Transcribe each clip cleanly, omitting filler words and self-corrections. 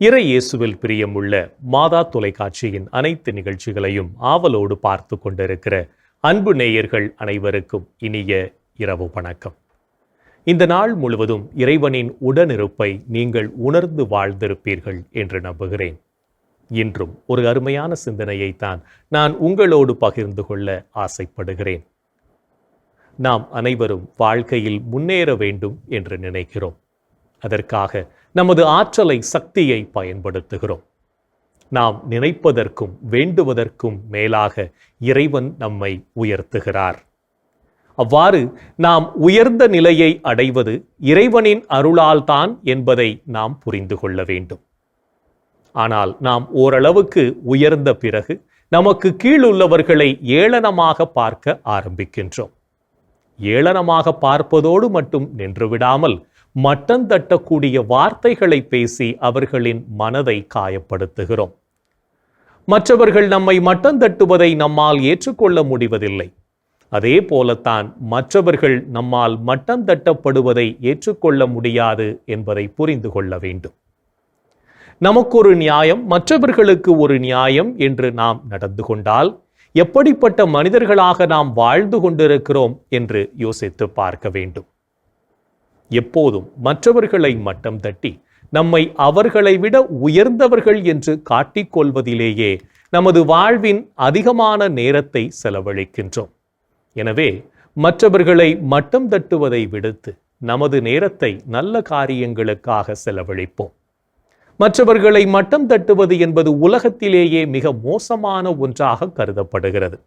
இறை இயேசுவில் பிரியமுள்ள மாதா தொலைக்காட்சியின் அனைத்து நிகழ்ச்சிகளையும் ஆவலோடு பார்த்து கொண்டிருக்கிற அன்பு நேயர்கள் அனைவருக்கும் இனிய இரவு வணக்கம். இந்த நாள் முழுவதும் இறைவனின் உடனிருப்பை நீங்கள் உணர்ந்து வாழ்ந்திருப்பீர்கள் என்று நம்புகிறேன். இன்றும் ஒரு அருமையான சிந்தனையைத்தான் நான் உங்களோடு பகிர்ந்து கொள்ள ஆசைப்படுகிறேன். நாம் அனைவரும் வாழ்க்கையில் முன்னேற வேண்டும் என்று நினைக்கிறோம். அதற்காக நமது ஆற்றலை, சக்தியை பயன்படுத்துகிறோம். நாம் நினைப்பதற்கும் வேண்டுவதற்கும் மேலாக இறைவன் நம்மை உயர்த்துகிறார். அவ்வாறு நாம் உயர்ந்த நிலையை அடைவது இறைவனின் அருளால் தான் என்பதை நாம் புரிந்து கொள்ள வேண்டும். ஆனால் நாம் ஓரளவுக்கு உயர்ந்த பிறகு நமக்கு கீழுள்ளவர்களை ஏளனமாக பார்க்க ஆரம்பிக்கின்றோம். ஏளனமாக பார்ப்பதோடு மட்டும் நின்றுவிடாமல் மட்டம் தட்டக்கூடிய வார்த்தைகளை பேசி அவர்களின் மனதை காயப்படுத்துகிறோம். மற்றவர்கள் நம்மை மட்டம் தட்டுவதை நம்மால் ஏற்றுக்கொள்ள முடிவதில்லை. அதே போலத்தான் மற்றவர்கள் நம்மால் மட்டம் தட்டப்படுவதை ஏற்றுக்கொள்ள முடியாது என்பதை புரிந்து கொள்ள வேண்டும். நமக்கு ஒரு நியாயம், மற்றவர்களுக்கு ஒரு நியாயம் என்று நாம் நடந்து கொண்டால் எப்படிப்பட்ட மனிதர்களாக நாம் வாழ்ந்து கொண்டிருக்கிறோம் என்று யோசித்து பார்க்க வேண்டும். எப்போதும் மற்றவர்களை மட்டம் தட்டி நம்மை அவர்களை விட உயர்ந்தவர்கள் என்று காட்டிக்கொள்வதிலேயே நமது வாழ்வின் அதிகமான நேரத்தை செலவழிக்கின்றோம். எனவே மற்றவர்களை மட்டம் தட்டுவதை விடுத்து நமது நேரத்தை நல்ல காரியங்களுக்காக செலவழிப்போம். மற்றவர்களை மட்டம் தட்டுவது என்பது உலகத்திலேயே மிக மோசமான ஒன்றாக கருதப்படுகிறது.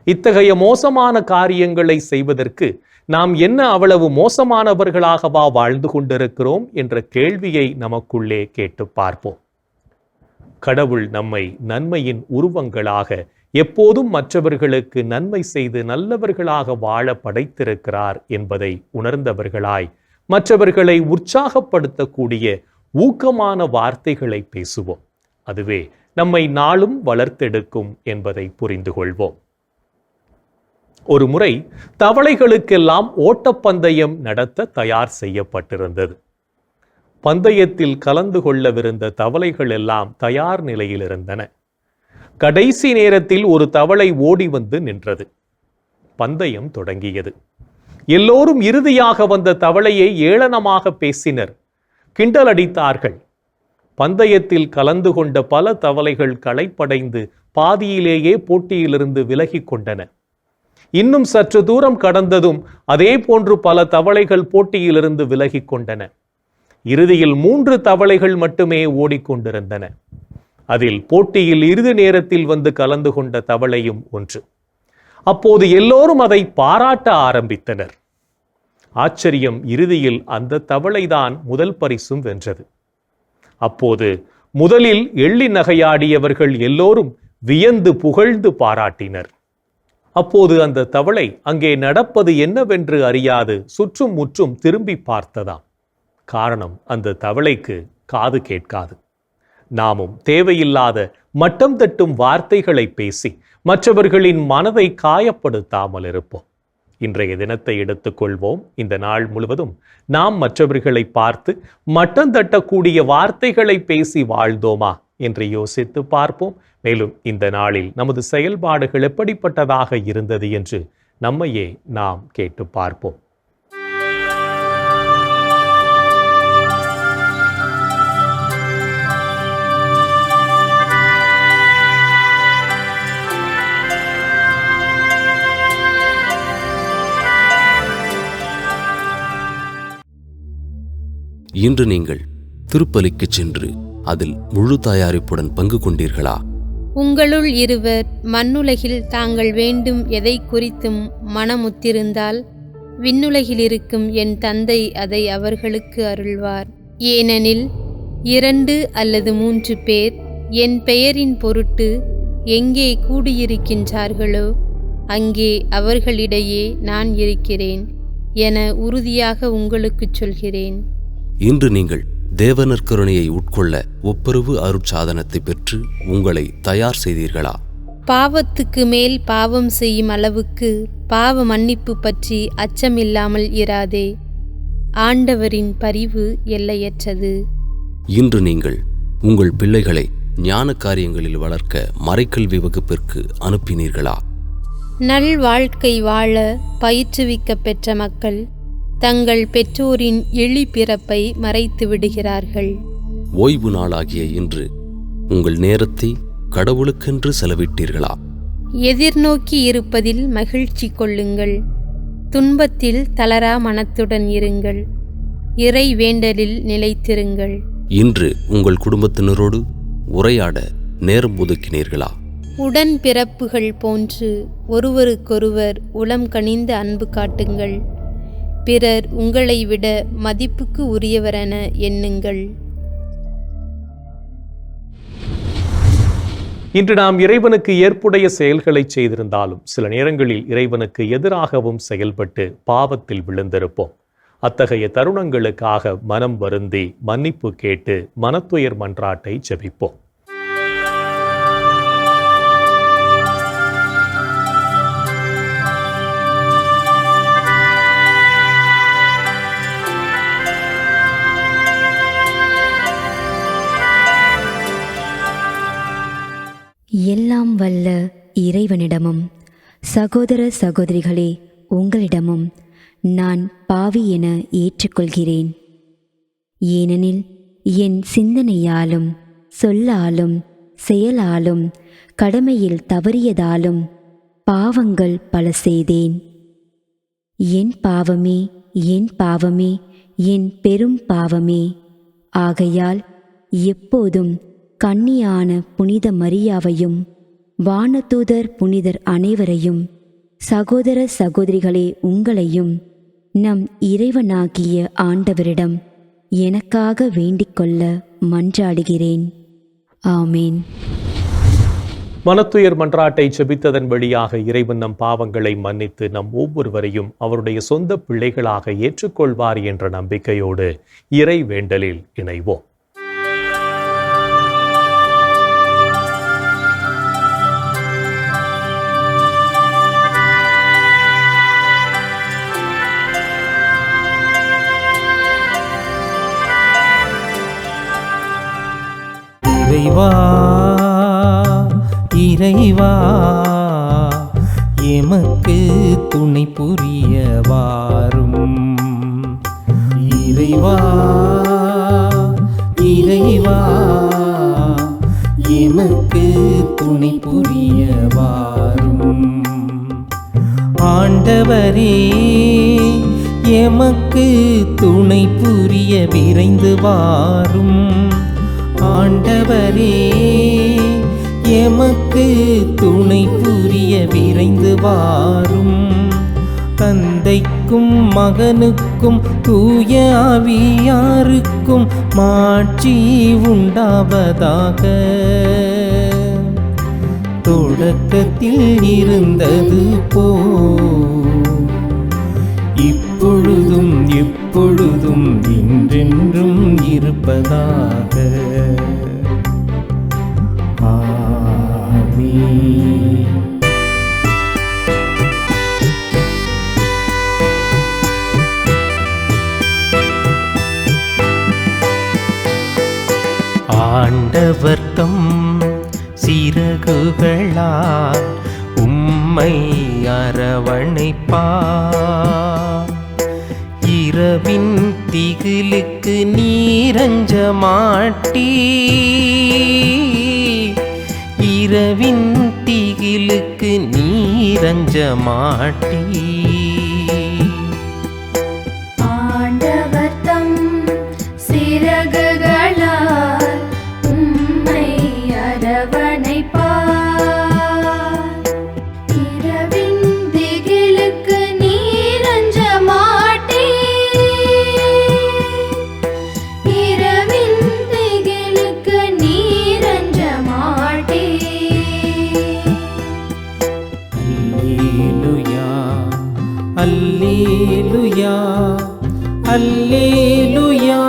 இத்தகைய மோசமான காரியங்களை செய்வதற்கு நாம் என்ன அவ்வளவு மோசமானவர்களாகவா வாழ்ந்து கொண்டிருக்கிறோம் என்ற கேள்வியை நமக்குள்ளே கேட்டு பார்ப்போம். கடவுள் நம்மை நன்மையின் உருவங்களாக, எப்போதும் மற்றவர்களுக்கு நன்மை செய்து நல்லவர்களாக வாழ படைத்திருக்கிறார் என்பதை உணர்ந்தவர்களாய் மற்றவர்களை உற்சாகப்படுத்தக்கூடிய ஊக்கமான வார்த்தைகளை பேசுவோம். அதுவே நம்மை நாளும் வளர்த்தெடுக்கும் என்பதை புரிந்து கொள்வோம். ஒரு முறை தவளைகளுக்கெல்லாம் ஓட்டப்பந்தயம் நடத்த தயார் செய்யப்பட்டிருந்தது. பந்தயத்தில் கலந்து கொள்ளவிருந்த தவளைகள் எல்லாம் தயார் நிலையில் இருந்தன. கடைசி நேரத்தில் ஒரு தவளை ஓடி வந்து நின்றது. பந்தயம் தொடங்கியது. எல்லோரும் இறுதியாக வந்த தவளையை ஏளனமாக பேசினர், கிண்டலடித்தார்கள். பந்தயத்தில் கலந்து கொண்ட பல தவளைகள் களைப்படைந்து பாதியிலேயே போட்டியிலிருந்து விலகி கொண்டன. இன்னும் சற்று தூரம் கடந்ததும் அதே போன்று பல தவளைகள் போட்டியிலிருந்து விலகி கொண்டன. இறுதியில் 3 தவளைகள் மட்டுமே ஓடிக்கொண்டிருந்தன. அதில் போட்டியில் இறுதி நேரத்தில் வந்து கலந்து கொண்ட தவளையும் ஒன்று. அப்போது எல்லோரும் அதை பாராட்ட ஆரம்பித்தனர். ஆச்சரியம், இறுதியில் அந்த தவளைதான் முதல் பரிசும் வென்றது. அப்போது முதலில் எள்ளி நகையாடியவர்கள் எல்லோரும் வியந்து புகழ்ந்து பாராட்டினர். அப்போது அந்த தவளை அங்கே நடப்பது என்னவென்று அறியாது சுற்றும் முற்றும் திரும்பி பார்த்ததாம். காரணம், அந்த தவளைக்கு காது கேட்காது. நாமும் தேவையில்லாத மட்டம் தட்டும் வார்த்தைகளை பேசி மற்றவர்களின் மனதை காயப்படுத்தாமல் இருப்போம். இன்றைய தினத்தை எடுத்துக்கொள்வோம். இந்த நாள் முழுவதும் நாம் மற்றவர்களை பார்த்து மட்டம் தட்டக்கூடிய வார்த்தைகளை பேசி வாழ்ந்தோமா என்று யோசித்து பார்ப்போம். மேலும் இந்த நாளில் நமது செயல்பாடுகள் எப்படிப்பட்டதாக இருந்தது என்று நம்மையே நாம் கேட்டு பார்ப்போம். இன்று நீங்கள் திருப்பலிக்கு சென்று அதில் முழு தயாரிப்புடன் பங்கு கொண்டீர்களா? உங்களுள் இருவர் மண்ணுலகில் தாங்கள் வேண்டும் எதை குறித்தும் மனமுத்திருந்தால் விண்ணுலகில் இருக்கும் என் தந்தை அதை அவர்களுக்கு அருள்வார். ஏனெனில் 2 அல்லது 3 பேர் என் பெயரின் பொருட்டு எங்கே கூடியிருக்கின்றார்களோ அங்கே அவர்களிடையே நான் இருக்கிறேன் என உறுதியாக உங்களுக்குச் சொல்கிறேன். இன்று நீங்கள் தேவனர் கருணையை உட்கொள்ள ஒப்புரவு அருட்சாதனத்தை பெற்று உங்களை தயார் செய்தீர்களா? பாவத்துக்கு மேல் பாவம் செய்யும் அளவுக்கு பாவ மன்னிப்பு பற்றி அச்சமில்லாமல் இராதே. ஆண்டவரின் பரிவு எல்லையற்றது. இன்று நீங்கள் உங்கள் பிள்ளைகளை ஞான காரியங்களில் வளர்க்க மறைக்கல்வி வகுப்பிற்கு அனுப்பினீர்களா? நல்வாழ்க்கை வாழ பயிற்றுவிக்க பெற்ற மக்கள் தங்கள் பெற்றோரின் எளி பிறப்பை மறைத்து விடுகிறார்கள். ஓய்வு நாளாகிய இன்று உங்கள் நேரத்தை கடவுளுக்கென்று செலவிட்டீர்களா? எதிர்நோக்கி இருப்பதில் மகிழ்ச்சி கொள்ளுங்கள். துன்பத்தில் தளரா மனத்துடன் இருங்கள். இறை வேண்டலில் நிலைத்திருங்கள். இன்று உங்கள் குடும்பத்தினரோடு உரையாட நேரம் ஒதுக்கினீர்களா? உடன் பிறப்புகள் போன்று ஒருவருக்கொருவர் உளம் கனிந்த அன்பு காட்டுங்கள். பிறர் உங்களை விட மதிப்புக்கு உரியவரென எண்ணுங்கள். இன்று நாம் இறைவனுக்கு ஏற்புடைய செயல்களை செய்திருந்தாலும் சில நேரங்களில் இறைவனுக்கு எதிராகவும் செயல்பட்டு பாவத்தில் விழுந்திருப்போம். அத்தகைய தருணங்களுக்காக மனம் வருந்தி மன்னிப்பு கேட்டு மனத்துயர் மன்றாட்டை ஜெபிப்போம். எல்லாம் வல்ல இறைவனிடமும் சகோதர சகோதரிகளே உங்களிடமும் நான் பாவி என ஏற்றுக்கொள்கிறேன். ஏனெனில் என் சிந்தனையாலும் சொல்லாலும் செயலாலும் கடமையில் தவறியதாலும் பாவங்கள் பல செய்தேன். என் பாவமே, என் பாவமே, என் பெரும் பாவமே. ஆகையால் எப்போதும் கன்னியான புனித மரியாவையும் வானதூதர் புனிதர் அனைவரையும் சகோதர சகோதரிகளே உங்களையும் நம் இறைவனாகிய ஆண்டவரிடம் எனக்காக வேண்டிக்கொள்ள மன்றாடுகிறேன். ஆமேன். மனத்துயர் மன்றாட்டை ஜெபித்ததன் வழியாக இறைவன் நம் பாவங்களை மன்னித்து நம் ஒவ்வொருவரையும் அவருடைய சொந்த பிள்ளைகளாக ஏற்றுக்கொள்வார் என்ற நம்பிக்கையோடு இறை வேண்டலில் இணைவோம். இறைவா இறைவா எமக்கு துணை புரிய வாரும். இறைவா இறைவா எமக்கு துணை புரிய வாரும். ஆண்டவரே எமக்கு துணை புரிய விரைந்து வாரும். ஆண்டவரே எமக்கு துணை புரிய விரைந்து வாரும். தந்தைக்கும் மகனுக்கும் தூய ஆவியாருக்கும் மாட்சி உண்டாவதாக. தொடக்கத்தில் இருந்தது போல் இப்பொழுதும் எப்பொழுதும் என்றென்றும் இருப்பதாக. ஆமென். ஆண்டவர் தம் சிறகுகளால் உம்மை அரவணைப்பார். இரவின் திகிலுக்கு நீரஞ்ச மாட்டீ. இரவின் திகிலுக்கு நீரஞ்ச மாட்டீ. ஆண்டவர் தம் சிறகுகளால் உம்மை அரவணைப்பார். இரவின் திகிலுக்கு நீரஞ்ச மாட்டீர். இரவின் திகிலுக்கு நீரஞ்ச மாட்டீர். அல்லேலூயா அல்லேலூயா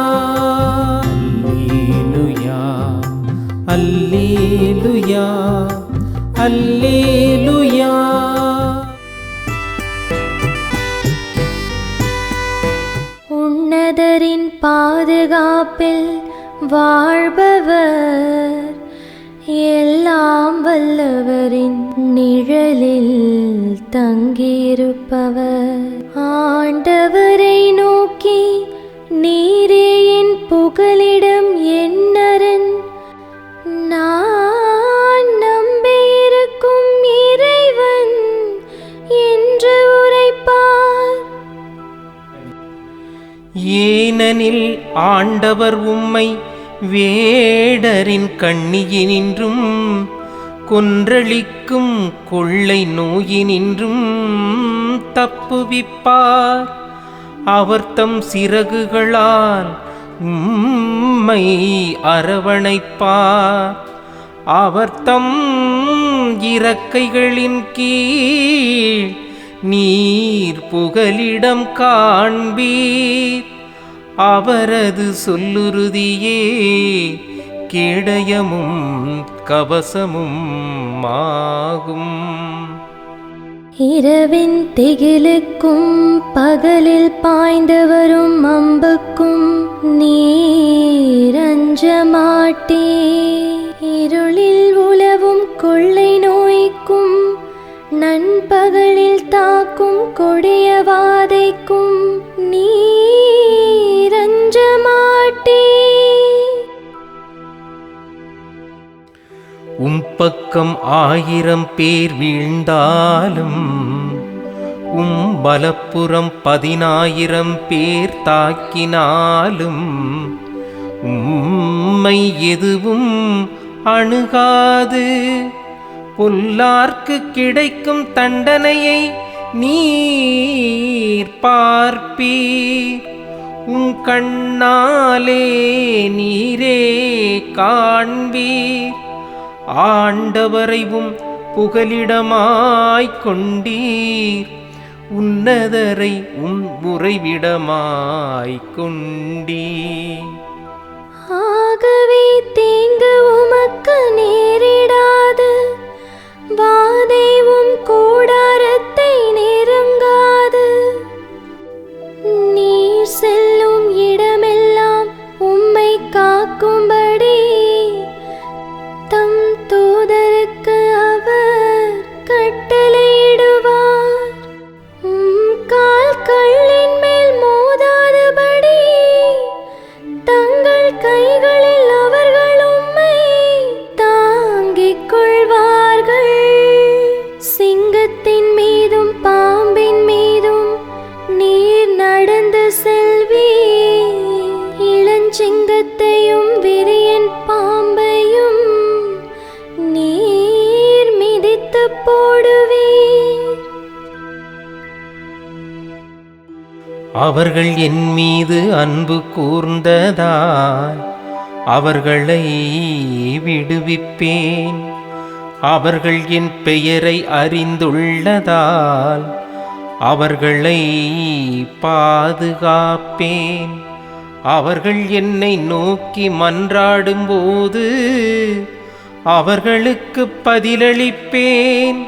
அல்லேலூயா அல்லேலூயா அல்லேலூயா. உன்னதரின் பாதுகாப்பில் வாழ்பவர் எல்லாம் வல்லவரின் நிழலில் தங்கியிருப்பவர். ஆண்டவரை நோக்கி நீரே என் புகலிடம் என்னரன், நான் நம்பியிருக்கும் இறைவன் என்று உரைப்பார். ஏனெனில் ஆண்டவர் உம்மை வேடரின் கண்ணியினின்றும் கொன்றளிக்கும் கொள்ளை நோயினின்றும் தப்புவிப்பார். அவர் தம் சிறகுகளால் உம்மை அரவணைப்பார். அவர் தம் இறக்கைகளின் கீழ் நீர் புகலிடம் காண்பீர். அவரது சொல்லுறுதியே கேடயமும் கவசமும் ஆகும். இரவின் திகிலுக்கும் பகலில் பாய்ந்து வரும் அம்புக்கும் நீர் அஞ்ச மாட்டீர். இருளில் உலவும் கொள்ளை நோய்க்கும் நண்பகலில் தாக்கும் கொடிய வாதைக்கும் நீர் அஞ்ச மாட்டீர். உம் பக்கம் 1000 பேர் வீழ்ந்தாலும் உம் வலப்புறம் 10,000 பேர் தாக்கினாலும் உம்மை எதுவும் அணுகாது. பொல்லார்க்கு கிடைக்கும் தண்டனையை நீர் பார்ப்பீர். உம் கண்ணாலே நீரே காண்பீர். ஆண்டவரைவும் புகலிடமாய்க் கொண்டீர். உன்னதரை உம் உறைவிடமாய்க் கொண்டீர். ஆகவே தீங்கு உமக்கு நேரிடாது, வாதைவும் கூடாரத்தை நெருங்காது. நீர் செல்லும் இடமெல்லாம் உம்மை காக்கும்படி தம் தூதருக்கு அவர் கட்டளையிடுவார். கால் கல்லின் மேல் மோதாதபடி தங்கள் கைகளில் அவர்கள் உம்மை தாங்கிக் கொள்வார்கள். சிங்கத்தின் மீதும் பாம்பின் மீதும் நீர் நடந்து செல்வீர். இளஞ்சிங்கத்தையும் விரியன் பாம்பையும் நீர் மிதித்து போடுவீர். அவர்கள் என் மீது அன்பு கூர்ந்ததால் அவர்களை விடுவிப்பேன். அவர்கள் என் பெயரை அறிந்துள்ளதால் அவர்களை பாதுகாப்பேன். அவர்கள் என்னை நோக்கி மன்றாடும்போது அவர்களுக்கு பதிலளிப்பேன்.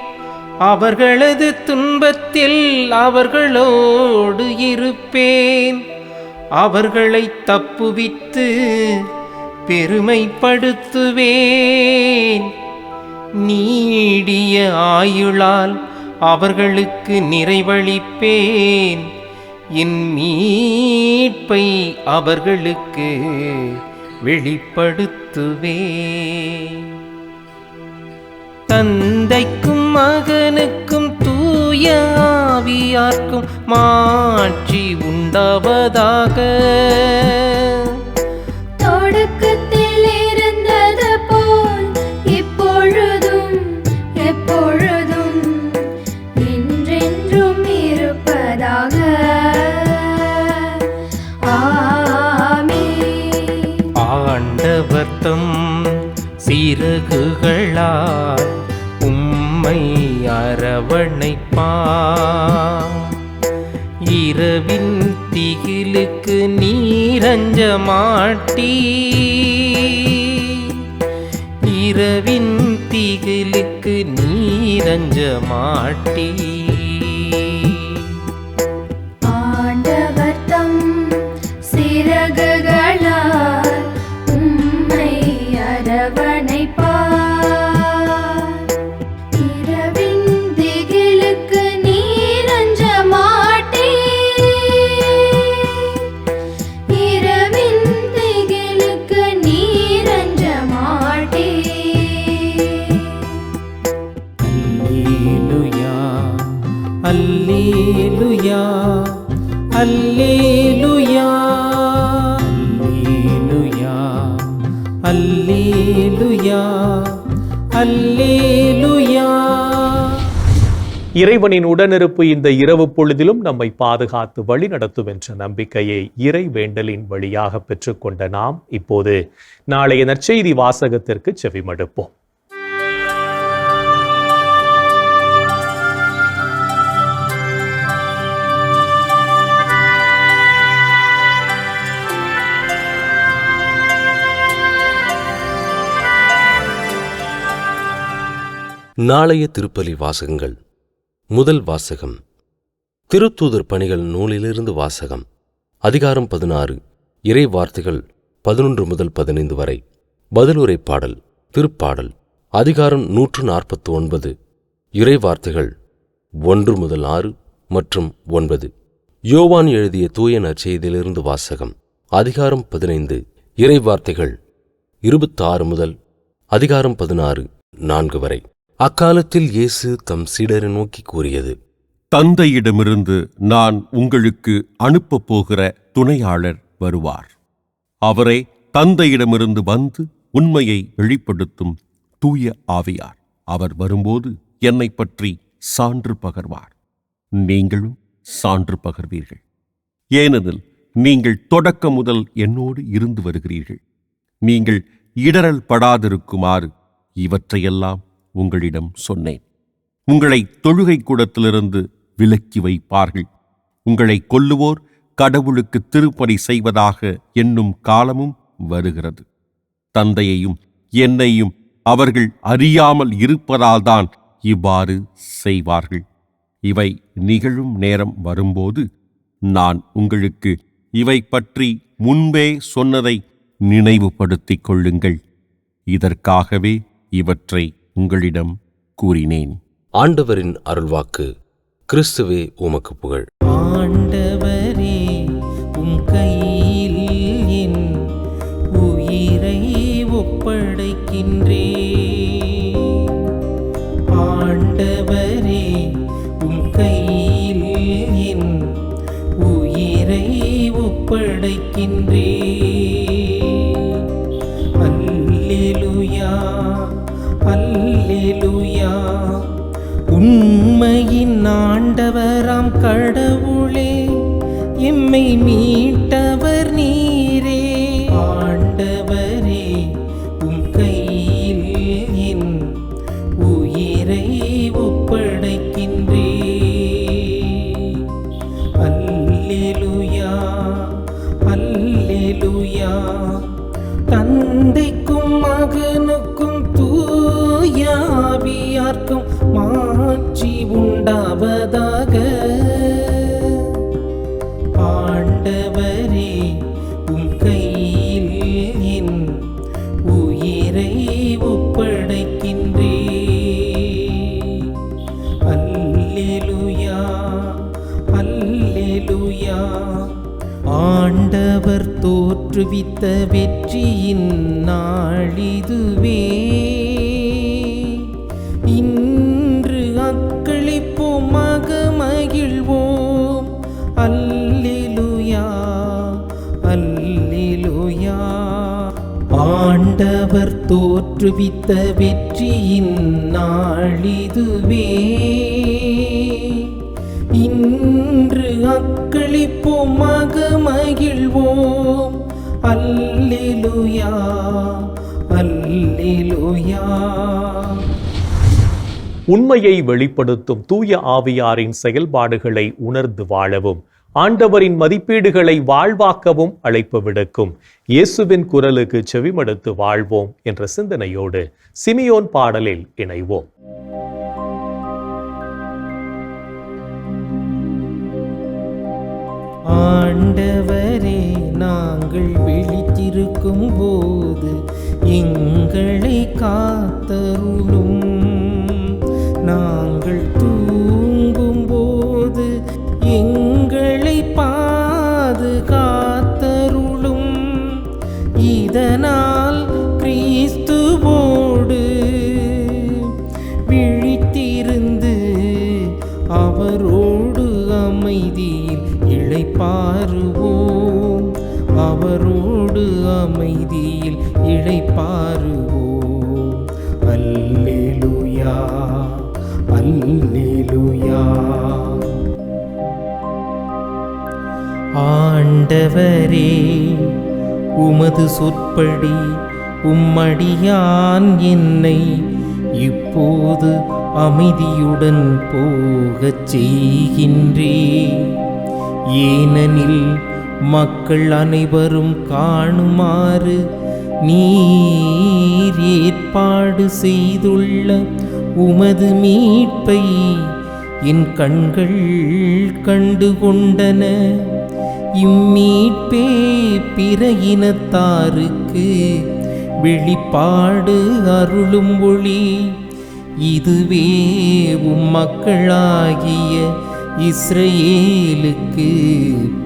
அவர்களது துன்பத்தில் அவர்களோடு இருப்பேன். அவர்களை தப்புவித்து பெருமைப்படுத்துவேன். நீடிய ஆயுளால் அவர்களுக்கு நிறைவளிப்பேன். என் மீட்பை அவர்களுக்கு வெளிப்படுத்துவேன். தந்தைக்கும் மகனுக்கும் தூய ஆவியார்க்கும் மாட்சி உண்டாவதாக. தொடக்கத்தில் இருந்தது போல் இப்பொழுதும் எப்பொழுதும் என்றென்றும் இருப்பதாக. ஆமென். ஆண்டவர் தம் சிறகுகளால் உம்மை அரவணைப்பார். இரவின் திகிலுக்கு நீரஞ்ச மாட்டீர். இரவின் திகிலுக்கு நீரஞ்ச மாட்டீர். ஆண்டவர் தம் சிறகுகளால் உம்மை அல்லேலுயா அல்லேலுயா. இறைவனின் உடனிருப்பு இந்த இரவு பொழுதிலும் நம்மை பாதுகாத்து வழி நடத்தும் என்ற நம்பிக்கையை இறை வேண்டலின் வழியாக பெற்றுக்கொண்ட நாம் இப்போது நாளைய நற்செய்தி வாசகத்திற்கு செவிமடுப்போம். நாளைய திருப்பலி வாசகங்கள். முதல் வாசகம் திருத்தூதர் பணிகள் நூலிலிருந்து வாசகம். அதிகாரம் 16, இறை வார்த்தைகள் 11 முதல் 15 வரை. பதிலுரை பாடல். திருப்பாடல். அதிகாரம் 149, இறை வார்த்தைகள் 1 முதல் 6 மற்றும் 9. யோவான் எழுதிய தூய நற்செய்தியிலிருந்து வாசகம். அதிகாரம் 15, இறை வார்த்தைகள் 26 முதல் அதிகாரம் 16, 4 வரை. அக்காலத்தில் இயேசு தம் சீடரை நோக்கி கூறியது: தந்தையிடமிருந்து நான் உங்களுக்கு அனுப்பப் போகிற துணையாளர் வருவார். அவரே தந்தையிடமிருந்து வந்து உண்மையை வெளிப்படுத்தும் தூய ஆவியார். அவர் வரும்போது என்னைப் பற்றி சான்று பகர்வார். நீங்களும் சான்று பகர்வீர்கள். ஏனெனில் நீங்கள் தொடக்கம் முதல் என்னோடு இருந்து வருகிறீர்கள். நீங்கள் இடரல் படாதிருக்குமாறு இவற்றையெல்லாம் உங்களிடம் சொன்னேன். உங்களை தொழுகை கூடத்திலிருந்து விலக்கி வைப்பார்கள். உங்களை கொல்லுவோர் கடவுளுக்கு திருப்பணி செய்வதாக என்னும் காலமும் வருகிறது. தந்தையையும் என்னையும் அவர்கள் அறியாமல் இருப்பதால்தான் இவ்வாறு செய்வார்கள். இவை நிகழும் நேரம் வரும்போது நான் உங்களுக்கு இவை பற்றி முன்பே சொன்னதை நினைவுபடுத்திக் கொள்ளுங்கள். இதற்காகவே இவற்றை உங்களிடம் கூறினேன். ஆண்டவரின் அருள்வாக்கு. கிறிஸ்துவே உமக்கு புகழ். ஆண்டவரே உம் கையில் என் உயிரை ஒப்படைக்கின்றே. ஆண்டவரே உம் கையில் என் உயிரை ஒப்படைக்கின்றே. அல்லேலுயா அல்லேலுயா. உண்மையின் ஆண்டவராம் கடவுளே, எம்மை மீட்டவர் நீரே. ஆண்டவரே உம் கையில் என் உயிரை ஒப்படைக்கின்றே. அல்லேலுயா அல்லேலுயா. தந்தைக்கும் மகனுக்கும் தூய ஆவியார்க்கும் மாட்சி உண்டாவதாக. ஆண்டவரே உம் கையில் என் உயிரை ஒப்படைக்கின்றே. அல்லேலுயா அல்லேலுயா. ஆண்டவர் தோற்றுவித்த வெற்றியின் நாளிதுவே. இன்று அக்களிப்போம், மகிழ்வோம். அல்லேலுயா அல்லேலுயா. ஆண்டவர் தோற்றுவித்த வெற்றியின் நாளிதுவே. இன்று அக்களிப்போம், மகிழ்வோம். அல்லேலுயா அல்லேலுயா. உண்மையை வெளிப்படுத்தும் தூய ஆவியாரின் செயல்பாடுகளை உணர்ந்து வாழவும் ஆண்டவரின் மதிப்பீடுகளை வாழ்வாக்கவும் அழைப்பு விடுக்கும் இயேசுவின் குரலுக்கு செவிமடுத்து வாழ்வோம் என்ற சிந்தனையோடு சிமியோன் பாடலில் இணைவோம். ஆண்டவரே நாங்கள் விழித்திருக்கும் போது எங்களை காத்தருளும். நாங்கள் தூங்கும் போது எங்களை பாதுகாத்தருளும். இதனால் கிறிஸ்துவோடு விழித்திருந்து அவரோடு அமைதியில் இளைப்பாறுவோம். அவரோடு அமைதியில் இளைப்பாறுவோம். இளைப்பாறுவோம். அல்லேலூயா, அல்லேலூயா. ஆண்டவரே, உமது சொற்படி உம்மடியான் என்னை இப்போது அமைதியுடன் போகச் செய்கின்றே. ஏனெனில் மக்கள் அனைவரும் காணுமாறு நீர் ஏற்பாடு செய்துள்ள உமது மீட்பை என் கண்கள் கண்டு கொண்டன. இம்மீட்பே பிற இனத்தாருக்கு வெளிப்பாடு அருளும் ஒளி. இதுவே உம் மக்களாகிய இஸ்ரவேலுக்கு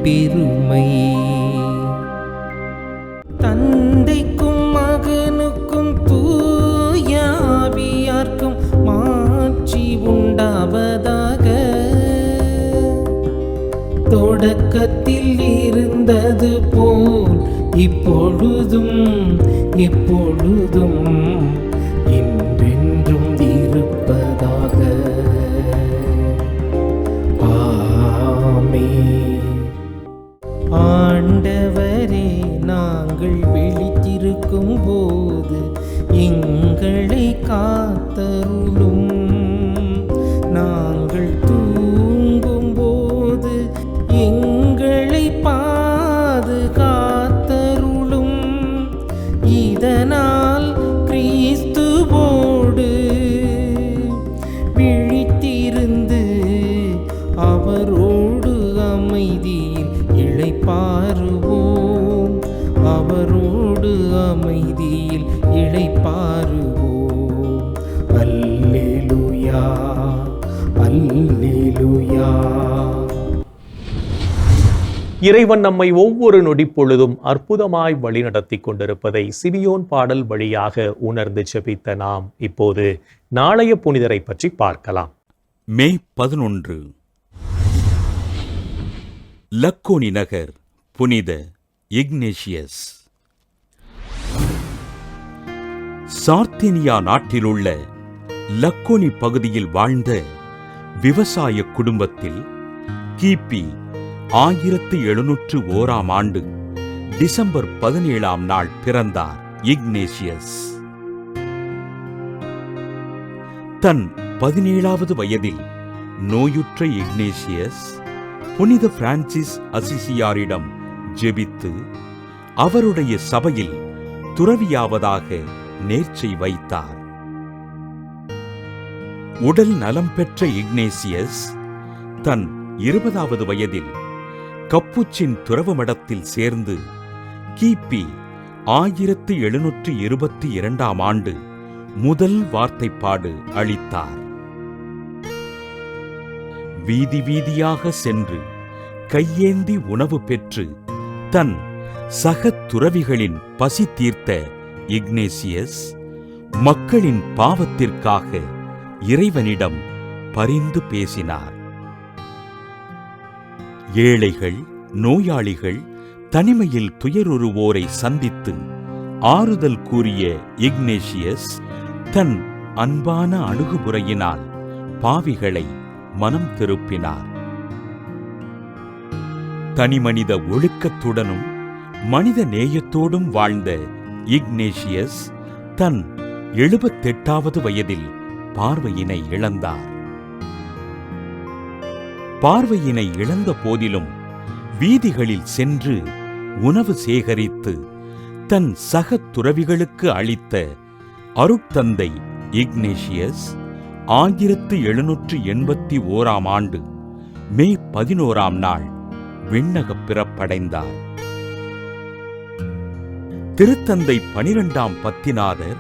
பெருமை. தந்தைக்கும் மகனுக்கும் தூய ஆவியார்க்கும் மாட்சி உண்டாவதாக. தொடக்கத்தில் இருந்தது போல் இப்பொழுதும் எப்பொழுதும் என்றென்றும் இருப்பதாக. ஆமென். ஆண்டவரே, நாங்கள் விழித்திருக்கும் போது எங்களை காத்தருளும். நாங்கள் தூங்கும் போது எங்களை பாதுகாத்தருளும். இதனால் கிறிஸ்துவோடு விழித்திருந்து அவரோடு அமைதியில் இளைப்பாறுவோம். அவரோடு அமைதியில் இளைப்பாறுவோம். அல்லேலூயா, அல்லேலூயா. இறைவன் நம்மை ஒவ்வொரு நொடிப்பொழுதும் அற்புதமாய் வழிநடத்தி கொண்டிருப்பதை சிமியோன் பாடல் வழியாக உணர்ந்து ஜெபித்த நாம் இப்போது நாளைய புனிதரை பற்றி பார்க்கலாம். மே 11 லக்கோனி நகர் புனித இக்னேஷியஸ். சார்தேனியா நாட்டிலுள்ள லக்கோனி பகுதியில் வாழ்ந்த விவசாய குடும்பத்தில் கிபி 1701 டிசம்பர் 17 பிறந்தார் இக்னேஷியஸ். தன் 17வது வயதில் நோயுற்ற இக்னேஷியஸ் புனித பிரான்சிஸ் அசிசியாரிடம் ஜெபித்து அவருடைய சபையில் துறவியாவதாக நேர்ச்சை வைத்தார். உடல் நலம் பெற்ற இக்னேஷியஸ் தன் 20வது வயதில் கப்புச்சின் துறவு மடத்தில் சேர்ந்து கிபி 1722 முதல் வார்த்தைப்பாடு அளித்தார். வீதி வீதியாக சென்று கையேந்தி உணவு பெற்று தன் சக துறவிகளின் பசி தீர்த்த இக்னேஷியஸ் மக்களின் பாவத்திற்காக இறைவனிடம் பரிந்து பேசினார். ஏழைகள், நோயாளிகள், தனிமையில் துயருறுவோரை சந்தித்து ஆறுதல் கூறிய இக்னேஷியஸ் தன் அன்பான அணுகுமுறையினால் பாவிகளை மனம் திருப்பினார். தனிமனித ஒழுக்கத்துடனும் மனித நேயத்தோடும் வாழ்ந்த இக்னேஷியஸ் தன் 78வது வயதில் பார்வையினை இழந்தார். பார்வையினை இழந்த போதிலும் வீதிகளில் சென்று உணவு சேகரித்து தன் சக துறவிகளுக்கு அளித்த அருட்தந்தை இக்னேஷியஸ் 1781 மே 11 விண்ணகப் பிறப்படைந்தார். திருத்தந்தை 12ஆம் பத்திநாதர்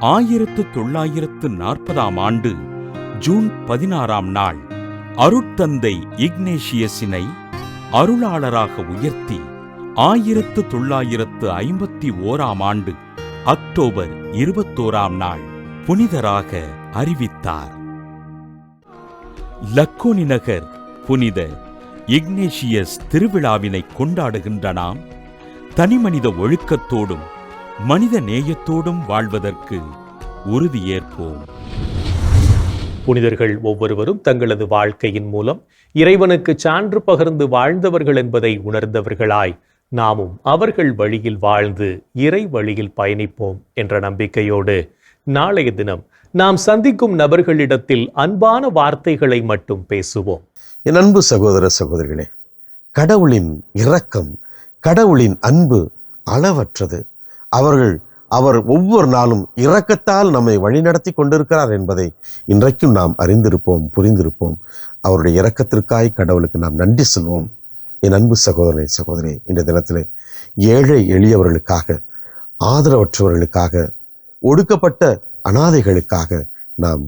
1940 ஜூன் 16 அருட்தந்தை இக்னேஷியஸினை அருளாளராக உயர்த்தி 1951 அக்டோபர் 21 புனிதராக அறிவித்தார். லக்கோனி நகர் புனித இக்னேஷியஸ் திருவிழாவினை கொண்டாடுகின்ற நாம் தனிமனித ஒழுக்கத்தோடும் மனித நேயத்தோடும் வாழ்வதற்கு உறுதியேற்போம். புனிதர்கள் ஒவ்வொருவரும் தங்களது வாழ்க்கையின் மூலம் இறைவனுக்கு சான்று பகிர்ந்து வாழ்ந்தவர்கள் என்பதை உணர்ந்தவர்களாய் நாமும் அவர்கள் வழியில் வாழ்ந்து இறை வழியில் பயணிப்போம் என்ற நம்பிக்கையோடு நாளைய தினம் நாம் சந்திக்கும் நபர்களிடத்தில் அன்பான வார்த்தைகளை மட்டும் பேசுவோம். என் அன்பு சகோதர சகோதரிகளே, கடவுளின் இரக்கம், கடவுளின் அன்பு அளவற்றது. அவர் ஒவ்வொரு நாளும் இரக்கத்தால் நம்மை வழிநடத்தி கொண்டிருக்கிறார் என்பதை இன்றைக்கும் நாம் அறிந்திருப்போம், புரிந்திருப்போம். அவருடைய இரக்கத்திற்காய் கடவுளுக்கு நாம் நன்றி சொல்வோம். என் அன்பு சகோதரனை சகோதரி, இந்த தினத்தில் ஏழை எளியவர்களுக்காக, ஆதரவற்றவர்களுக்காக, ஒடுக்கப்பட்ட அனாதைகளுக்காக நாம்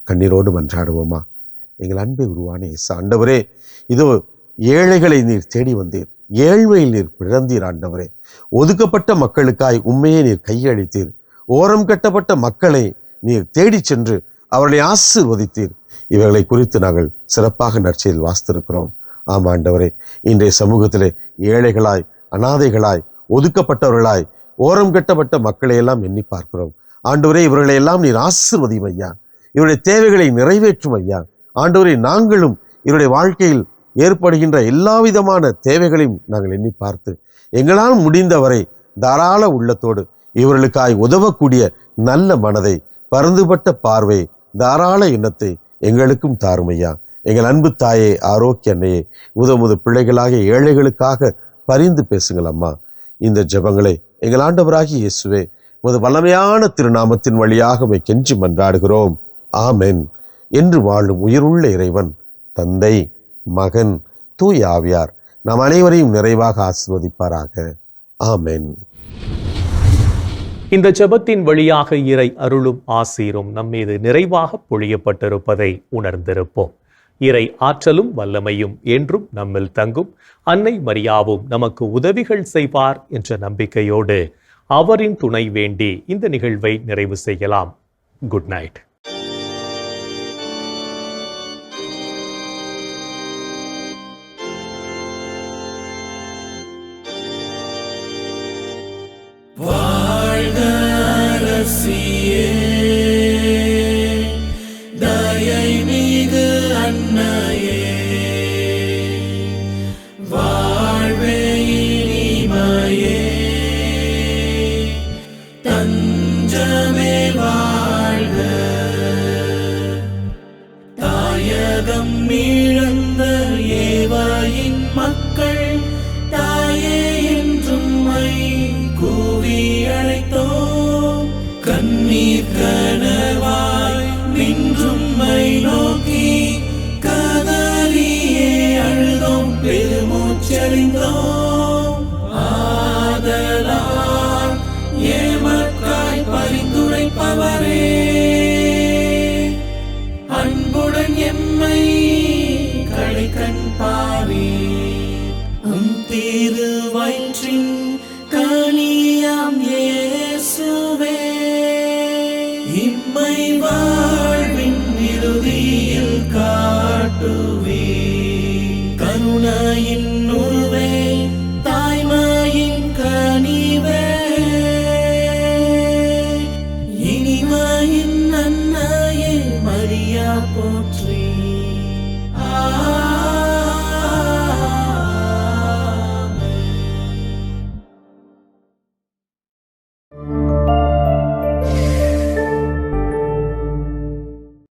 கண்ணீரோடு மன்றாடுவோமா? எங்கள் அன்பை உருவான இயேசு ஆண்டவரே, இதோ ஏழைகளை நீர் தேடி வந்தீர், ஏழ்மையில் நீர் பிறந்தீர் ஆண்டவரே. ஒதுக்கப்பட்ட மக்களுக்காய் உண்மையே நீர் கையளித்தீர். ஓரம் கட்டப்பட்ட மக்களை நீர் தேடி சென்று அவர்களை ஆசீர்வதித்தீர். இவர்களை குறித்து நாங்கள் சிறப்பாக நற்செய்தியில் வாசித்திருக்கிறோம். ஆம் ஆண்டவரே, இன்றைய சமூகத்திலே ஏழைகளாய், அனாதைகளாய், ஒதுக்கப்பட்டவர்களாய், ஓரம் கட்டப்பட்ட மக்களை எல்லாம் எண்ணி பார்க்கிறோம். ஆண்டவரே, இவர்களை எல்லாம் நீர் ஆசீர்வதியும் ஐயா. இவருடைய தேவைகளை நிறைவேற்றும் ஐயா. ஆண்டவரே, நாங்களும் இவருடைய வாழ்க்கையில் ஏற்படுகின்ற எல்லா விதமான தேவைகளையும் நாங்கள் எண்ணி பார்த்து எங்களால் முடிந்தவரை தாராள உள்ளத்தோடு இவர்களுக்காய் உதவக்கூடிய நல்ல மனதை, பரந்துபட்ட பார்வை, தாராள எண்ணத்தை எங்களுக்கும் தாருமையா. எங்கள் அன்பு தாயே, ஆரோக்கிய அன்னையே, முத பிள்ளைகளாகிய ஏழைகளுக்காக பரிந்து பேசுங்கள் அம்மா. இந்த ஜெபங்களை எங்கள் ஆண்டவராகிய இயேசுவே வல்லமையான திருநாமத்தின் வழியாக கெஞ்சி மன்றாடுகிறோம். ஆமென். என்று வாழும் உயிருள்ள இறைவன் தந்தை, மகன், தூய ஆவியார் நாம் அனைவரையும் நிறைவாக ஆசீர்வதிப்பாராக. ஆமென். இந்த ஜெபத்தின் வழியாக இறை அருளும் ஆசீரும் நம்மீது நிறைவாக பொழியப்பட்டிருப்பதை உணர்ந்திருப்போம். இறை ஆற்றலும் வல்லமையும் என்றும் நம்மில் தங்கும். அன்னை மரியாவும் நமக்கு உதவிகள் செய்வார் என்ற நம்பிக்கையோடு அவரின் துணை வேண்டி இந்த நிகழ்வை நிறைவு செய்யலாம். Good night. தயை மிகு அன்னையே, வாழ்வே இனிமையே, தஞ்சமே வாழ்க. தாயகம் இழந்த ஏவாயின் மக்கள் தாயே என்றும் கூவி அழைத்தோம். கண்ணீர் கனவாய் நின்றும்மை நோக்கி கதறியே அழுதோம், பெருமூச்சறிந்தோம். ஆதலால் ஏமக்காய் பரிந்துரைப்பவரே, அன்புடன் எம்மை கடைக்கண் பாரே. திருவயிற்றின் கனியாம் இயேசுவே, இம்மை வாழ்வின் இறுதியில் காட்டுவே. கருணையின்